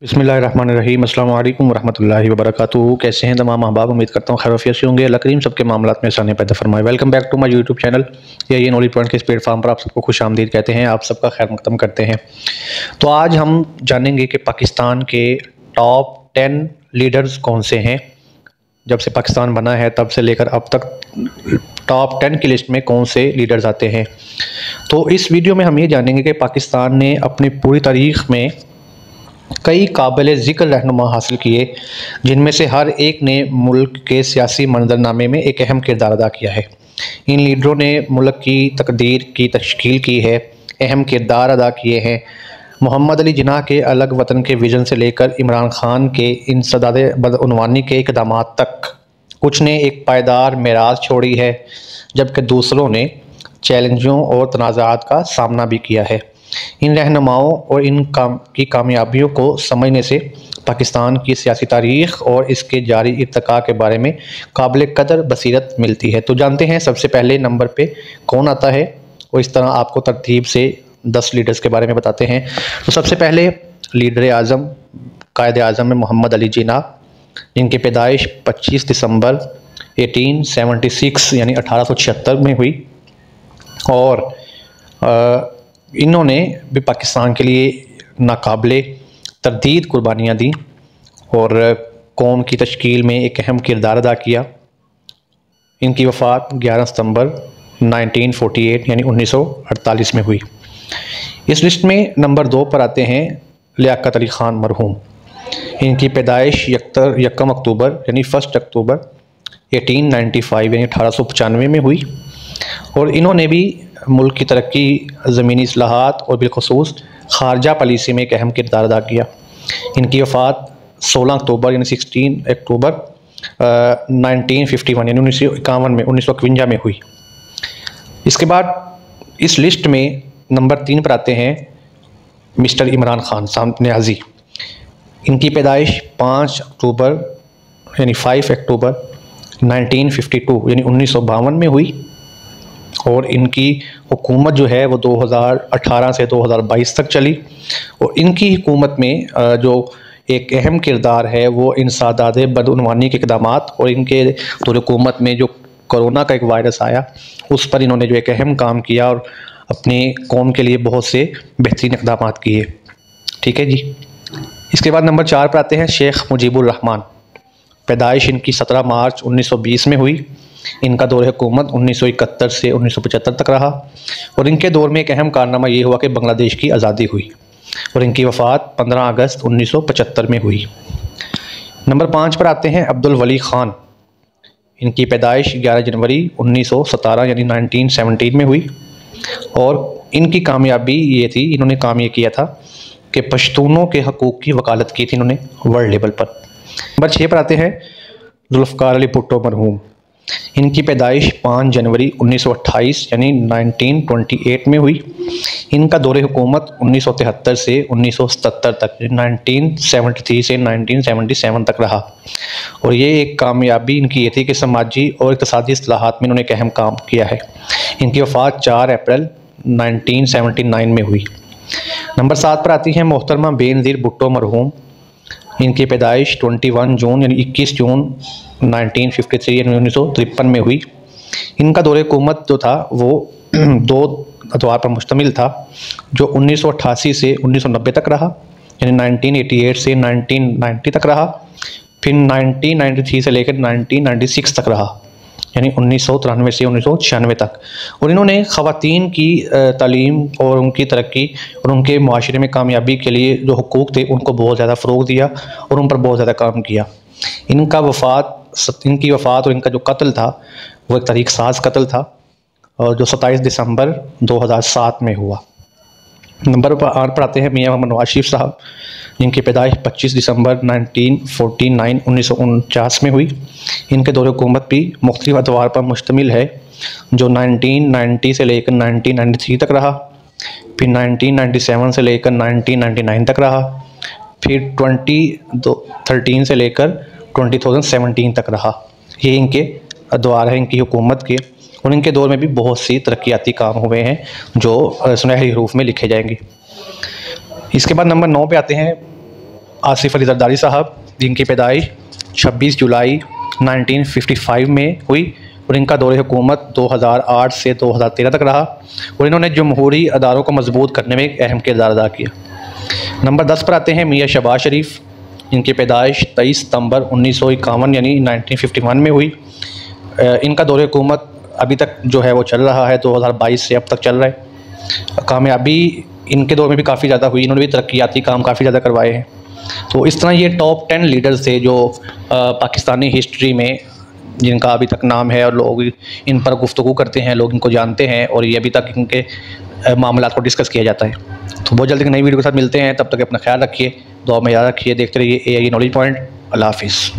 बिस्मिल्लाहिर्रहमानिर्रहीम अस्सलामु अलैकुम वरहमतुल्लाहि वबरकातुहू। कैसे हैं तमाम अहबाब, उम्मीद करता हूँ खैर आफियत से होंगे। अल्लाह करीम सबके मामलात में आसानी पैदा फरमाए। Welcome back to my YouTube channel. ये नॉलेज पॉइंट के इस प्लेटफॉर्म पर आप सबको खुश आमदीद कहते हैं, आप सबका खैर मकदम करते हैं। तो आज हम जानेंगे कि पाकिस्तान के टॉप 10 लीडर्स कौन से हैं। जब से पाकिस्तान बना है तब से लेकर अब तक टॉप 10 की लिस्ट में कौन से लीडर्स आते हैं। तो इस वीडियो में हम ये जानेंगे कि पाकिस्तान ने अपनी पूरी तारीख़ में कई काबिल ज़िक्र रहनुमा हासिल किए, जिनमें से हर एक ने मुल्क के सियासी मंजरनामे में एक अहम किरदार अदा किया है। इन लीडरों ने मुल्क की तकदीर की तश्कील की है, अहम किरदार अदा किए हैं। मोहम्मद अली जिन्ना के अलग वतन के विज़न से लेकर इमरान खान के इंसदाद बदउनवानी के इक़दामात तक कुछ ने एक पायदार मेराज छोड़ी है, जबकि दूसरों ने चैलेंजों और तनाज़ात का सामना भी किया है। इन रहनुमाओं और की कामयाबियों को समझने से पाकिस्तान की सियासी तारीख़ और इसके जारी इर्तिका के बारे में काबिल कदर बसीरत मिलती है। तो जानते हैं सबसे पहले नंबर पे कौन आता है, और इस तरह आपको तरतीब से 10 लीडर्स के बारे में बताते हैं। तो सबसे पहले लीडर आज़म कायद आज़म में मोहम्मद अली जिन्ना, जिनकी पैदाइश 25 दिसंबर 1876 यानी 1876 में हुई, और इन्होंने भी पाकिस्तान के लिए नाकाबिले तरदीद कुर्बानियाँ दी और कौम की तश्कील में एक अहम किरदार अदा किया। इनकी वफ़ात 11 सितंबर 1948 यानी 1948 में हुई। इस लिस्ट में नंबर 2 पर आते हैं लियाकत अली ख़ान मरहूम। इनकी पैदाइश 1 अक्टूबर यानी 1 अक्टूबर 1895 यानी 1895 में हुई, और इन्होंने भी मुल्क की तरक्की, ज़मीनी इस्लाहात और बिलखुसूस ख़ारजा पॉलिसी में एक अहम किरदार अदा किया। इनकी वफ़ात 16 अक्टूबर यानी 16 अक्टूबर 1951 यानी 1951 में हुई। इसके बाद इस लिस्ट में नंबर 3 पर आते हैं मिस्टर इमरान खान न्याज़ी। इनकी पैदाइश 5 अक्टूबर यानी 5 अक्टूबर 1952 यानी 1952 में हुई, और इनकी हुकूमत जो है वो 2018 से 2022 तक चली। और इनकी हुकूमत में जो एक अहम किरदार है वो इंसदाद बदउनवानी के इक़दामात, और इनके दौर हुकूमत में जो कोरोना का एक वायरस आया उस पर इन्होंने जो एक अहम काम किया और अपनी कौम के लिए बहुत से बेहतरीन इक़दामात किए। ठीक है जी। इसके बाद नंबर 4 पर आते हैं शेख मुजीबुर रहमान। पैदाइश इनकी 17 मार्च 1920 में हुई। इनका दौर हुकूमत 1971 से 1975 तक रहा, और इनके दौर में एक अहम कारनामा ये हुआ कि बांग्लादेश की आज़ादी हुई, और इनकी वफ़ात 15 अगस्त 1975 में हुई। नंबर 5 पर आते हैं अब्दुल वली ख़ान। इनकी पैदाइश 11 जनवरी 1917 यानी 1917 में हुई, और इनकी कामयाबी ये थी, इन्होंने काम ये किया था कि पश्तूनों के हकूक़ की वकालत की थी इन्होंने वर्ल्ड लेवल पर। नंबर 6 पर आते हैं जुल्फ़िकार अली भुट्टो मरहूम। इनकी पैदाइश 5 जनवरी 1928 यानी 1928 में हुई। इनका दौर हुकूमत 1973 से 1977 तक 1973 से 1977 तक रहा, और ये एक कामयाबी इनकी ये थी कि समाजी और इक़्तिसादी इस्लाहात में इन्होंने एक अहम काम किया है। इनकी वफ़ात 4 अप्रैल 1979 में हुई। नंबर 7 पर आती हैं मोहतरमा बेनज़ीर भुट्टो मरहूम। इनकी पैदाइश 21 जून यानी 21 जून 1953 यानी 1953 में हुई। इनका दौर हुकूमत जो था वो 2 अदवार पर मुश्तमिल था, जो 1988 से 1990 तक रहा, यानी 1988 से 1990 तक रहा, फिर 1993 से लेकर 1996 तक रहा, यानी 1993 से 1996 तक। और इन्होंने ख़वातीन की तालीम और उनकी तरक्की और उनके माशरे में कामयाबी के लिए जो हुकूक़ थे उनको बहुत ज़्यादा फ़रोग़ दिया और उन पर बहुत ज़्यादा काम किया। इनकी वफ़ात और इनका जो कत्ल था वो एक तहरीक साज कत्ल था, और जो 27 दिसंबर 2007 में हुआ। नंबर 8 पर आते हैं मियाँ मोहम्मद नवाज शरीफ साहब। जिनकी पैदाइश 25 दिसंबर 1949 में हुई। इनके दौर हुकूमत भी मुख्तलिफ अदवार पर मुश्तमिल है, जो 1990 से लेकर 1993 तक रहा, फिर 1997 से लेकर 1999 तक रहा, फिर 2013 से लेकर 2017 तक रहा। ये इनके अदवार हैं इनकी हुकूमत के, और इनके दौर में भी बहुत सी तरक्याती काम हुए हैं जो सुनहरी हरूफ में लिखे जाएंगे। इसके बाद नंबर 9 पे आते हैं आसिफ अली जरदारी साहब, जिनकी पैदाइश 26 जुलाई 1955 में हुई और इनका दौरे हुकूमत 2008 से 2013 तक रहा और इन्होंने जमहूरी अदारों को मजबूत करने में एक अहम किरदार अदा किया। नंबर 10 पर आते हैं मियाँ शहबाज शरीफ, इनकी पैदाइश 23 सितंबर 1951 यानी 1951 में हुई। इनका दौरे हुकूमत अभी तक जो है वो चल रहा है, 2022 से अब तक चल रहा है। कामयाबी इनके दौर में भी काफ़ी ज़्यादा हुई, इन्होंने भी तरक्याती काम काफ़ी ज़्यादा करवाए हैं। तो इस तरह ये टॉप 10 लीडर्स थे जो पाकिस्तानी हिस्ट्री में जिनका अभी तक नाम है और लोग इन पर गुफ्तगू करते हैं, लोग इनको जानते हैं और ये अभी तक इनके मामलात को डिस्कस किया जाता है। तो बहुत जल्द एक नई वीडियो के साथ मिलते हैं, तब तक अपना ख्याल रखिए, दुआ में याद रखिए, देखते रहिए AIE नॉलेज पॉइंट। अल्लाह हाफिज़।